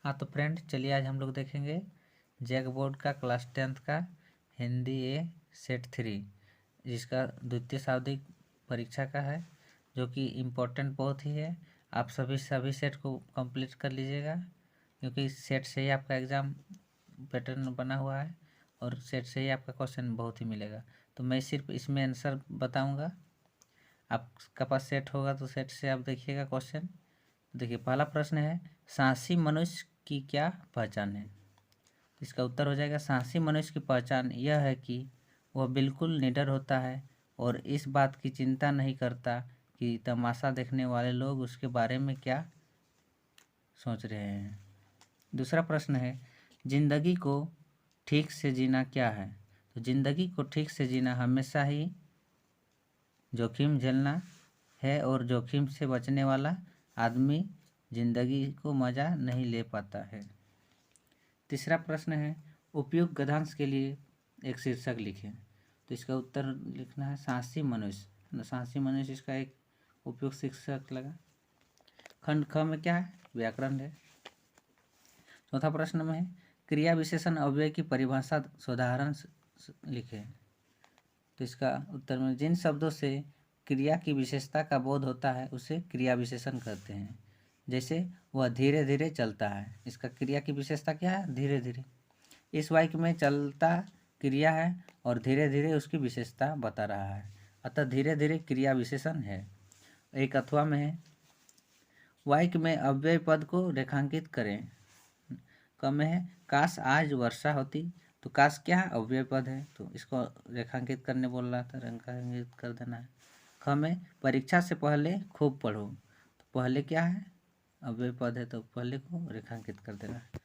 हाँ तो फ्रेंड चलिए आज हम लोग देखेंगे जैक बोर्ड का क्लास 10th का हिंदी ए सेट 3 जिसका द्वितीय शाब्दिक परीक्षा का है, जो कि इम्पोर्टेंट बहुत ही है। आप सभी सेट को कंप्लीट कर लीजिएगा, क्योंकि सेट से ही आपका एग्ज़ाम पैटर्न बना हुआ है और सेट से ही आपका क्वेश्चन बहुत ही मिलेगा। तो मैं सिर्फ इसमें आंसर बताऊंगा, आपका पास सेट होगा तो सेट से आप देखिएगा क्वेश्चन। देखिए पहला प्रश्न है, साहसी मनुष्य की क्या पहचान है। तो इसका उत्तर हो जाएगा, साहसी मनुष्य की पहचान यह है कि वह बिल्कुल निडर होता है और इस बात की चिंता नहीं करता कि तमाशा देखने वाले लोग उसके बारे में क्या सोच रहे हैं। दूसरा प्रश्न है, जिंदगी को ठीक से जीना क्या है। तो जिंदगी को ठीक से जीना हमेशा ही जोखिम झेलना है और जोखिम से बचने वाला आदमी जिंदगी को मज़ा नहीं ले पाता है। तीसरा प्रश्न है, उपयुक्त गद्यांश के लिए एक शीर्षक लिखें। तो इसका उत्तर लिखना है साहसी मनुष्य। साहसी मनुष्य इसका एक उपयुक्त शीर्षक लगा। खंड ख में क्या है, व्याकरण है। चौथा प्रश्न में है, क्रिया विशेषण अव्यय की परिभाषा साधारण लिखें। तो इसका उत्तर में, जिन शब्दों से क्रिया की विशेषता का बोध होता है उसे क्रिया विशेषण कहते हैं। जैसे वह धीरे धीरे चलता है, इसका क्रिया की विशेषता क्या है, धीरे धीरे। इस वाक्य में चलता क्रिया है और धीरे धीरे उसकी विशेषता बता रहा है, अतः धीरे धीरे क्रिया विशेषण है। एक अथवा में है, वाक्य में अव्यय पद को रेखांकित करें। क में है, काश आज वर्षा होती। तो काश क्या है, अव्यय पद है, तो इसको रेखांकित करने बोल रहा था, रेखांकित कर देना है। ख में, परीक्षा से पहले खूब पढ़ो। तो पहले क्या है, अव्यय पद है, तो पहले को रेखांकित कर देना है।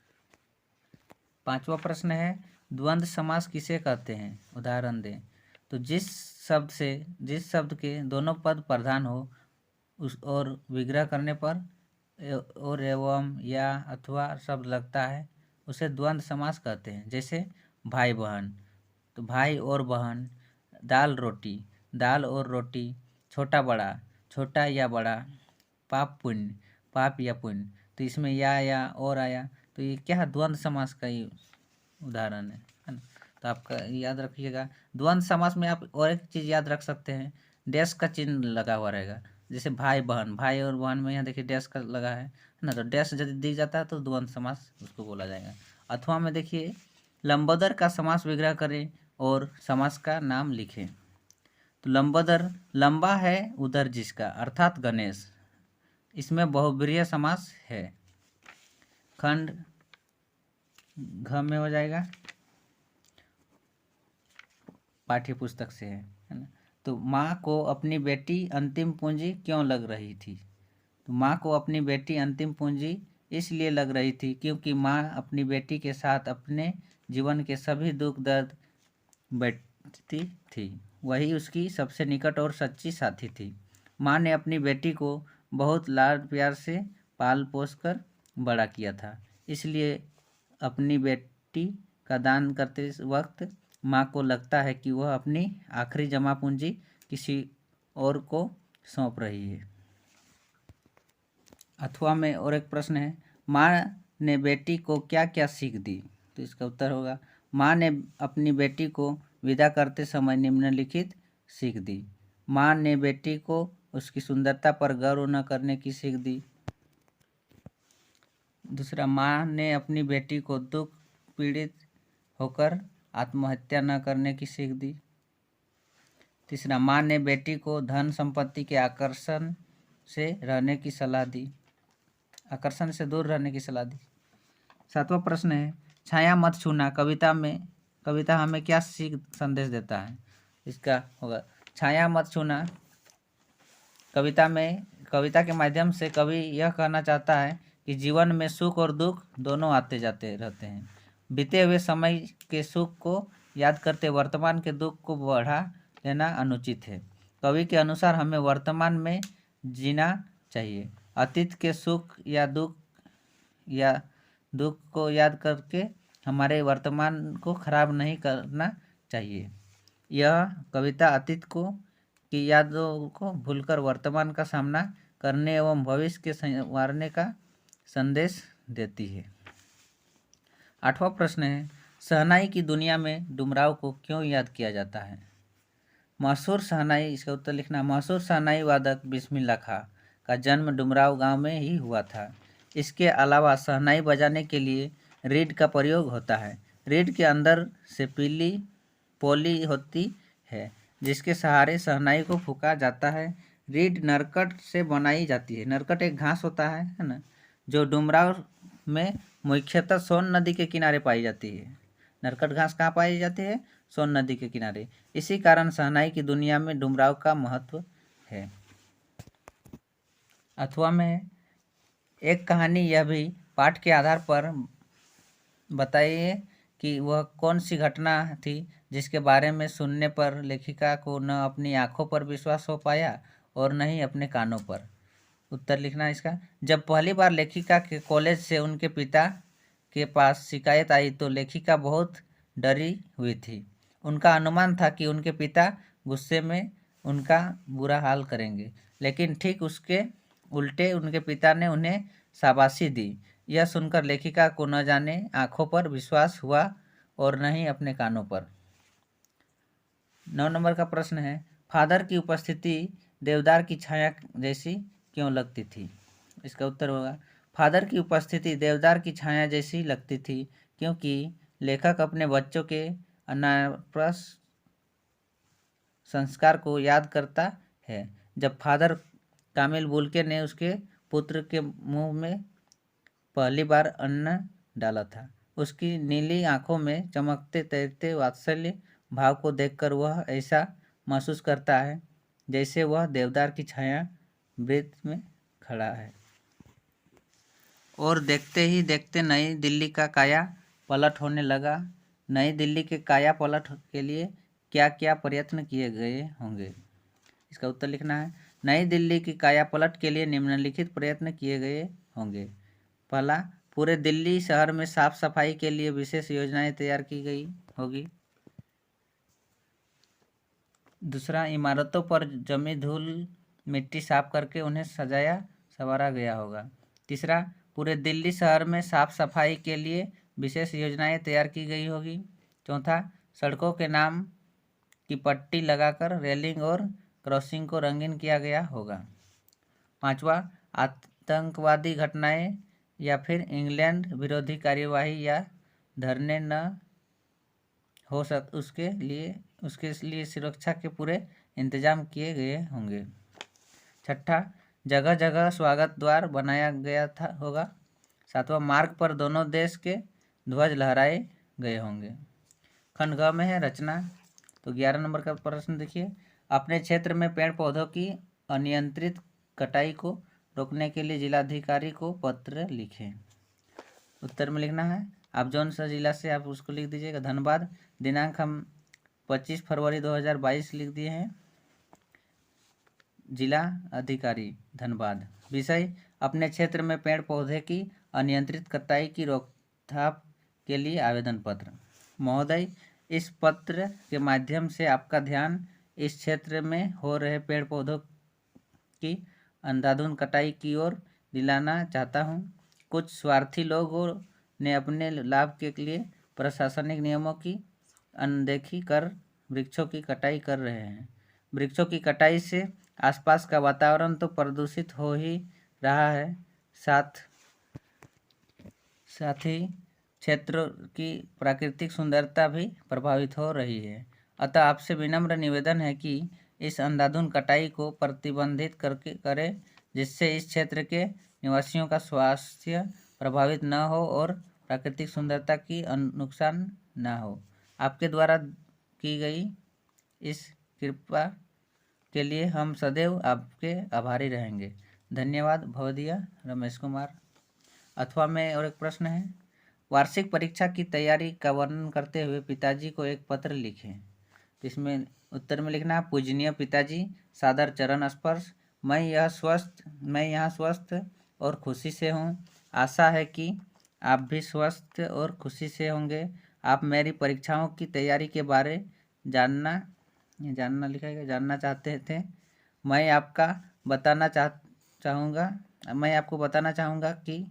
पांचवा प्रश्न है, द्वंद्व समास किसे कहते हैं, उदाहरण दें। तो जिस शब्द के दोनों पद प्रधान हो उस और विग्रह करने पर और एवं या अथवा शब्द लगता है उसे द्वंद्व समास कहते हैं। जैसे भाई बहन, तो भाई और बहन। दाल रोटी, दाल और रोटी। छोटा बड़ा, छोटा या बड़ा। पाप पुण्य, पाप या पुण्य। तो इसमें या और आया, तो ये क्या है, द्वंद्व समास का ही उदाहरण है ना। तो आपका याद रखिएगा। द्वंद्व समास में आप और एक चीज़ याद रख सकते हैं, डैश का चिन्ह लगा हुआ रहेगा। जैसे भाई बहन, भाई और बहन में यहाँ देखिए डैश का लगा है ना, तो डैश यदि दी जाता है तो द्वंद्व समास उसको बोला जाएगा। अथवा में देखिए, लंबोदर का समास विग्रह करें और समास का नाम लिखें। तो लंबोदर, लंबा है उधर जिसका, अर्थात गणेश। इसमें बहुब्रीहि समास है। खंड घ में हो जाएगा, पाठ्य पुस्तक से है ना। तो माँ को अपनी बेटी अंतिम पूंजी क्यों लग रही थी। तो माँ को अपनी बेटी अंतिम पूंजी इसलिए लग रही थी क्योंकि माँ अपनी बेटी के साथ अपने जीवन के सभी दुख दर्द बैठती थी, वही उसकी सबसे निकट और सच्ची साथी थी। माँ ने अपनी बेटी को बहुत लाड प्यार से पाल पोस कर बड़ा किया था, इसलिए अपनी बेटी का दान करते वक्त माँ को लगता है कि वह अपनी आखिरी जमा पूंजी किसी और को सौंप रही है। अथवा में और एक प्रश्न है, माँ ने बेटी को क्या क्या सीख दी। तो इसका उत्तर होगा, माँ ने अपनी बेटी को विदा करते समय निम्नलिखित सीख दी। माँ ने बेटी को उसकी सुंदरता पर गर्व न करने की सीख दी। दूसरा, माँ ने अपनी बेटी को दुख पीड़ित होकर आत्महत्या न करने की सीख दी। तीसरा, माँ ने बेटी को धन संपत्ति के आकर्षण से रहने की सलाह दी, आकर्षण से दूर रहने की सलाह दी। सातवां प्रश्न है, छाया मत छूना कविता हमें क्या सीख संदेश देता है। इसका होगा, छाया मत छूना कविता के माध्यम से कवि यह कहना चाहता है कि जीवन में सुख और दुख दोनों आते जाते रहते हैं। बीते हुए समय के सुख को याद करते वर्तमान के दुख को बढ़ा लेना अनुचित है। कवि के अनुसार हमें वर्तमान में जीना चाहिए। अतीत के सुख या दुख को याद करके हमारे वर्तमान को खराब नहीं करना चाहिए। यह कविता अतीत की यादों को भूलकर वर्तमान का सामना करने एवं भविष्य के संवारने का संदेश देती है। 8वां प्रश्न है, शहनाई की दुनिया में डुमराव को क्यों याद किया जाता है? मशहूर शहनाई, इसका उत्तर लिखना, मशहूर शहनाई वादक बिस्मिल्लाह खां का जन्म डुमराव गांव में ही हुआ था। इसके अलावा शहनाई बजाने के लिए रीड का प्रयोग होता है। रीड के अंदर से पीली पोली होती है जिसके सहारे शहनाई को फूंका जाता है। रीड नरकट से बनाई जाती है। नरकट एक घास होता है ना, जो डुमराव में मुख्यतः सोन नदी के किनारे पाई जाती है। नरकट घास कहाँ पाई जाती है? सोन नदी के किनारे। इसी कारण शहनाई की दुनिया में डुमराव का महत्व है। अथवा में एक कहानी यह भी पाठ के आधार पर बताइए कि वह कौन सी घटना थी जिसके बारे में सुनने पर लेखिका को न अपनी आंखों पर विश्वास हो पाया और न ही अपने कानों पर। उत्तर लिखना इसका। जब पहली बार लेखिका के कॉलेज से उनके पिता के पास शिकायत आई तो लेखिका बहुत डरी हुई थी। उनका अनुमान था कि उनके पिता गुस्से में उनका बुरा हाल करेंगे, लेकिन ठीक उसके उल्टे उनके पिता ने उन्हें शाबाशी दी। यह सुनकर लेखिका को न जाने आंखों पर विश्वास हुआ और न ही अपने कानों पर। 9 नंबर का प्रश्न है, फादर की उपस्थिति देवदार की छाया जैसी क्यों लगती थी? इसका उत्तर होगा, फादर की उपस्थिति देवदार की छाया जैसी लगती थी क्योंकि लेखक अपने बच्चों के अनाप्रस संस्कार को याद करता है। जब फादर कामिल बुल्के ने उसके पुत्र के मुंह में पहली बार अन्न डाला था, उसकी नीली आंखों में चमकते तैरते वात्सल्य भाव को देखकर वह ऐसा महसूस करता है जैसे वह देवदार की छाया वृत्त में खड़ा है। और देखते ही देखते नई दिल्ली का काया पलट होने लगा। नई दिल्ली के काया पलट के लिए क्या क्या प्रयत्न किए गए होंगे? इसका उत्तर लिखना है। नई दिल्ली की काया पलट के लिए निम्नलिखित प्रयत्न किए गए होंगे। पहला, पूरे दिल्ली शहर में साफ सफाई के लिए विशेष योजनाएं तैयार की गई होगी। दूसरा, इमारतों पर जमी धूल मिट्टी साफ करके उन्हें सजाया संवारा गया होगा। तीसरा, पूरे दिल्ली शहर में साफ सफाई के लिए विशेष योजनाएं तैयार की गई होगी। चौथा, सड़कों के नाम की पट्टी लगाकर रेलिंग और क्रॉसिंग को रंगीन किया गया होगा। पांचवा, आतंकवादी घटनाएं या फिर इंग्लैंड विरोधी कार्यवाही या धरने न हो उसके लिए सुरक्षा के पूरे इंतजाम किए गए होंगे। छठा, जगह जगह स्वागत द्वार बनाया गया होगा। सातवां, मार्ग पर दोनों देश के ध्वज लहराए गए होंगे। खंड ग में है रचना। तो 11 नंबर का प्रश्न देखिए, अपने क्षेत्र में पेड़ पौधों की अनियंत्रित कटाई को रोकने के लिए जिलाधिकारी को पत्र लिखें। उत्तर में लिखना है, आप जौन सा जिला से आप उसको लिख दीजिएगा। धनबाद। दिनांक हम 25 फरवरी 2022 लिख दिए हैं। जिला अधिकारी धनबाद। विषय, अपने क्षेत्र में पेड़ पौधे की अनियंत्रित कटाई की रोकथाम के लिए आवेदन पत्र। महोदय, इस पत्र के माध्यम से आपका ध्यान इस क्षेत्र में हो रहे पेड़ पौधों की अंधाधुंध कटाई की ओर दिलाना चाहता हूं। कुछ स्वार्थी लोगों ने अपने लाभ के लिए प्रशासनिक नियमों की अनदेखी कर वृक्षों की कटाई कर रहे हैं। वृक्षों की कटाई से आसपास का वातावरण तो प्रदूषित हो ही रहा है, साथ ही क्षेत्र की प्राकृतिक सुंदरता भी प्रभावित हो रही है। अतः आपसे विनम्र निवेदन है कि इस अंधाधुंध कटाई को प्रतिबंधित करें, जिससे इस क्षेत्र के निवासियों का स्वास्थ्य प्रभावित न हो और प्राकृतिक सुंदरता की नुकसान न हो। आपके द्वारा की गई इस कृपा के लिए हम सदैव आपके आभारी रहेंगे। धन्यवाद। भवदीय रमेश कुमार। अथवा में और एक प्रश्न है, वार्षिक परीक्षा की तैयारी का वर्णन करते हुए पिताजी को एक पत्र लिखें। इसमें उत्तर में लिखना, पूजनीय पिताजी, सादर चरण स्पर्श। मैं यहाँ स्वस्थ और खुशी से हूँ। आशा है कि आप भी स्वस्थ और खुशी से होंगे। आप मेरी परीक्षाओं की तैयारी के बारे जानना चाहते थे। मैं आपको बताना चाहूँगा कि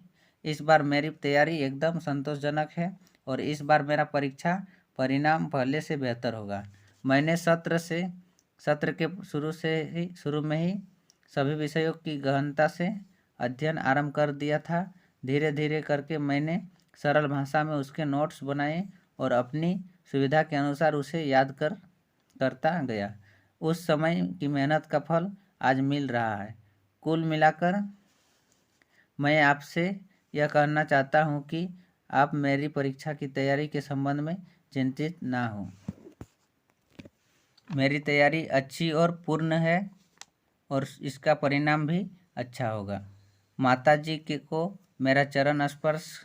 इस बार मेरी तैयारी एकदम संतोषजनक है। और इस बार मेरा परीक्षा परिणाम पहले से बेहतर होगा। मैंने सत्र के शुरू में ही सभी विषयों की गहनता से अध्ययन आरंभ कर दिया था। धीरे धीरे करके मैंने सरल भाषा में उसके नोट्स बनाए और अपनी सुविधा के अनुसार उसे याद करता गया। उस समय की मेहनत का फल आज मिल रहा है। कुल मिलाकर मैं आपसे यह कहना चाहता हूँ कि आप मेरी परीक्षा की तैयारी के संबंध में चिंतित ना हो। मेरी तैयारी अच्छी और पूर्ण है और इसका परिणाम भी अच्छा होगा। माताजी को मेरा चरण स्पर्श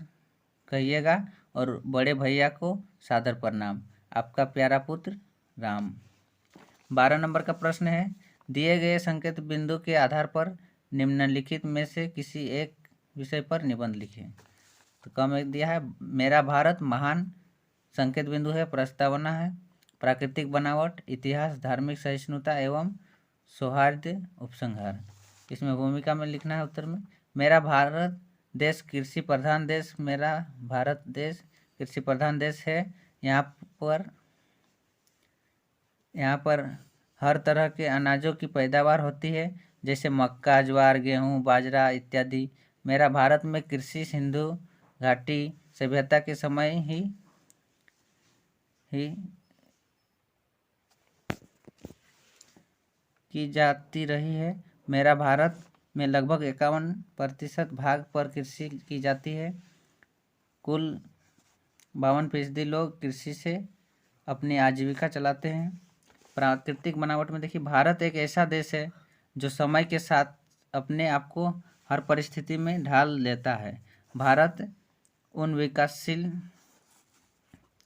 कहिएगा और बड़े भैया को सादर प्रणाम। आपका प्यारा पुत्र राम। 12 नंबर का प्रश्न है, दिए गए संकेत बिंदु के आधार पर निम्नलिखित में से किसी एक विषय पर निबंध लिखें। तो कम एक दिया है, मेरा भारत महान संकेत बिंदु है, प्रस्तावना है, प्राकृतिक बनावट, इतिहास, धार्मिक सहिष्णुता एवं सौहार्द, उपसंहार। इसमें भूमिका में लिखना है उत्तर में, मेरा भारत देश कृषि प्रधान देश, मेरा भारत देश कृषि प्रधान देश है। यहाँ पर हर तरह के अनाजों की पैदावार होती है, जैसे मक्का, ज्वार, गेहूँ, बाजरा इत्यादि। मेरा भारत में कृषि सिंधु घाटी सभ्यता के समय ही की जाती रही है। मेरा भारत में लगभग 51% भाग पर कृषि की जाती है। कुल 52% लोग कृषि से अपनी आजीविका चलाते हैं। प्राकृतिक बनावट में देखिए, भारत एक ऐसा देश है जो समय के साथ अपने आप को हर परिस्थिति में ढाल लेता है। भारत उन विकासशील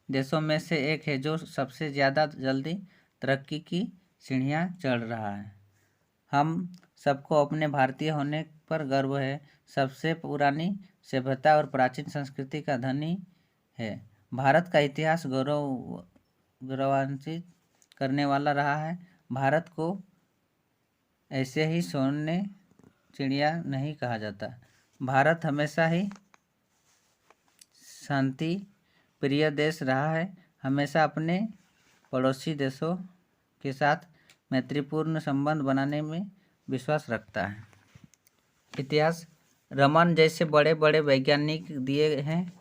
देशों में से एक है जो सबसे ज़्यादा जल्दी तरक्की की सीढ़ियाँ चढ़ रहा है। हम सबको अपने भारतीय होने पर गर्व है। सबसे पुरानी सभ्यता और प्राचीन संस्कृति का धनी है। भारत का इतिहास गौरवान्वित करने वाला रहा है। भारत को ऐसे ही सोने चिड़िया नहीं कहा जाता। भारत हमेशा ही शांति प्रिय देश रहा है, हमेशा अपने पड़ोसी देशों के साथ मैत्रीपूर्ण संबंध बनाने में विश्वास रखता है। इतिहास, रमन जैसे बड़े बड़े वैज्ञानिक दिए हैं।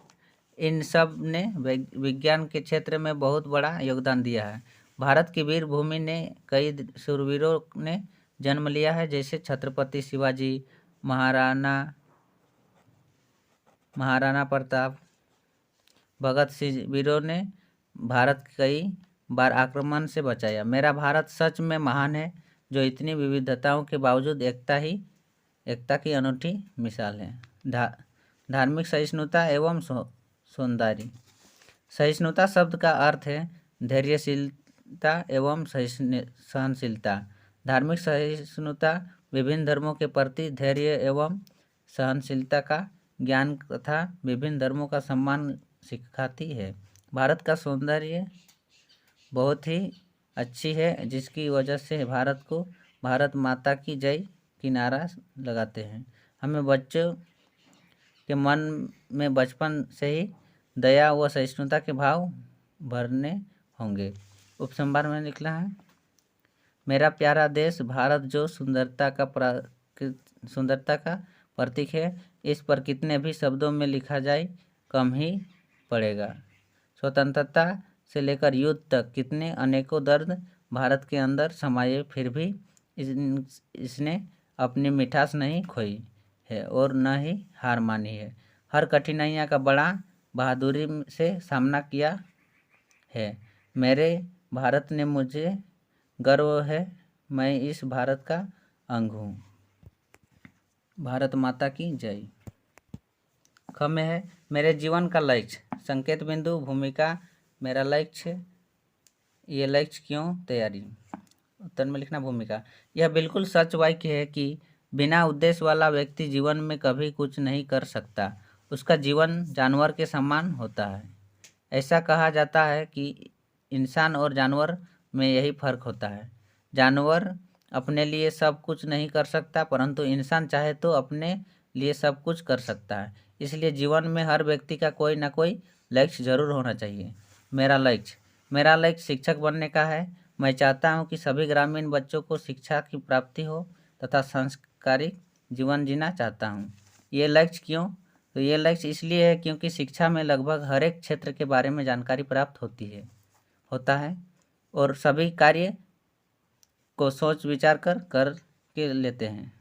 इन सब ने विज्ञान के क्षेत्र में बहुत बड़ा योगदान दिया है। भारत की वीर भूमि ने कई शूरवीरों ने जन्म लिया है, जैसे छत्रपति शिवाजी, महाराणा प्रताप, भगत सिंह। वीरों ने भारत कई बार आक्रमण से बचाया। मेरा भारत सच में महान है, जो इतनी विविधताओं के बावजूद एकता की अनूठी मिसाल है। धार्मिक सहिष्णुता एवं सौंदर्य। सहिष्णुता शब्द का अर्थ है धैर्यशीलता एवं सहनशीलता। धार्मिक सहिष्णुता विभिन्न धर्मों के प्रति धैर्य एवं सहनशीलता का ज्ञान तथा विभिन्न धर्मों का सम्मान सिखाती है। भारत का सौंदर्य बहुत ही अच्छी है, जिसकी वजह से भारत को भारत माता की जय की नारा लगाते हैं। हमें बच्चों के मन में बचपन से ही दया व सहिष्णुता के भाव भरने होंगे। उपसंहार में लिखना है, मेरा प्यारा देश भारत जो सुंदरता का प्रतीक है, इस पर कितने भी शब्दों में लिखा जाए कम ही पड़ेगा। स्वतंत्रता से लेकर युद्ध तक कितने अनेकों दर्द भारत के अंदर समाये, फिर भी इसने अपनी मिठास नहीं खोई है और न ही हार मानी है। हर कठिनाइयाँ का बड़ा बहादुरी से सामना किया है। मेरे भारत ने मुझे गर्व है, मैं इस भारत का अंग हूँ। भारत माता की जय। ख में है, मेरे जीवन का लक्ष्य। संकेत बिंदु, भूमिका, मेरा लक्ष्य, ये लक्ष्य क्यों, तैयारी। उत्तर में लिखना भूमिका। यह बिल्कुल सच वाक्य है कि बिना उद्देश्य वाला व्यक्ति जीवन में कभी कुछ नहीं कर सकता। उसका जीवन जानवर के समान होता है। ऐसा कहा जाता है कि इंसान और जानवर में यही फर्क होता है। जानवर अपने लिए सब कुछ नहीं कर सकता, परंतु इंसान चाहे तो अपने लिए सब कुछ कर सकता है। इसलिए जीवन में हर व्यक्ति का कोई ना कोई लक्ष्य जरूर होना चाहिए। मेरा लक्ष्य शिक्षक बनने का है। मैं चाहता हूँ कि सभी ग्रामीण बच्चों को शिक्षा की प्राप्ति हो तथा संस्कारिक जीवन जीना चाहता हूँ। ये लक्ष्य क्यों? तो ये लक्ष्य इसलिए है क्योंकि शिक्षा में लगभग हर एक क्षेत्र के बारे में जानकारी प्राप्त होता है और सभी कार्य को सोच विचार कर के लेते हैं।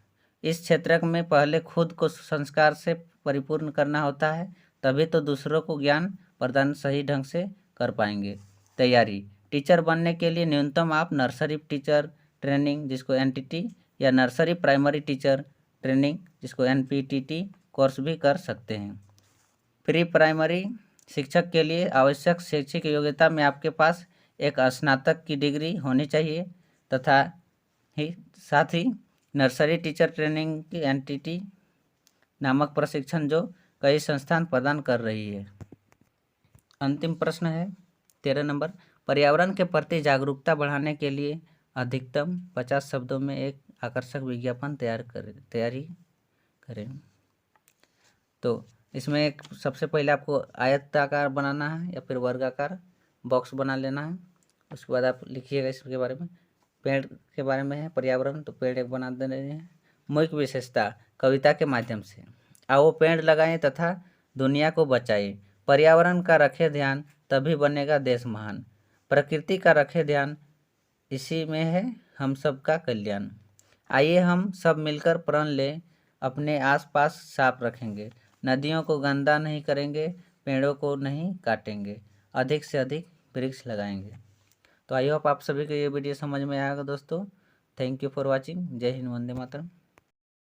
इस क्षेत्र में पहले खुद को संस्कार से परिपूर्ण करना होता है, तभी तो दूसरों को ज्ञान प्रदान सही ढंग से कर पाएंगे। तैयारी टीचर बनने के लिए न्यूनतम आप नर्सरी टीचर ट्रेनिंग जिसको NTT या नर्सरी प्राइमरी टीचर ट्रेनिंग जिसको NPTT कोर्स भी कर सकते हैं। प्री प्राइमरी शिक्षक के लिए आवश्यक शैक्षिक योग्यता में आपके पास एक स्नातक की डिग्री होनी चाहिए तथा साथ ही नर्सरी टीचर ट्रेनिंग की NTT नामक प्रशिक्षण जो कई संस्थान प्रदान कर रही है। अंतिम प्रश्न है 13 नंबर। पर्यावरण के प्रति जागरूकता बढ़ाने के लिए अधिकतम 50 शब्दों में एक आकर्षक विज्ञापन तैयारी करें। तो इसमें एक सबसे पहले आपको आयताकार बनाना है या फिर वर्गाकार बॉक्स बना लेना है। उसके बाद आप लिखिएगा इसके बारे में। पेड़ के बारे में है पर्यावरण, तो पेड़ एक बना दे रहे हैं। मुख्य विशेषता कविता के माध्यम से। आओ पेड़ लगाएं तथा दुनिया को बचाएं। पर्यावरण का रखे ध्यान तभी बनेगा देश महान। प्रकृति का रखे ध्यान, इसी में है हम सबका कल्याण। आइए हम सब मिलकर प्रण लें, अपने आसपास साफ रखेंगे, नदियों को गंदा नहीं करेंगे, पेड़ों को नहीं काटेंगे, अधिक से अधिक वृक्ष लगाएंगे। तो आई होप आप सभी को ये वीडियो समझ में आएगा दोस्तों। Thank you for watching. जय हिंद, वंदे मातरम।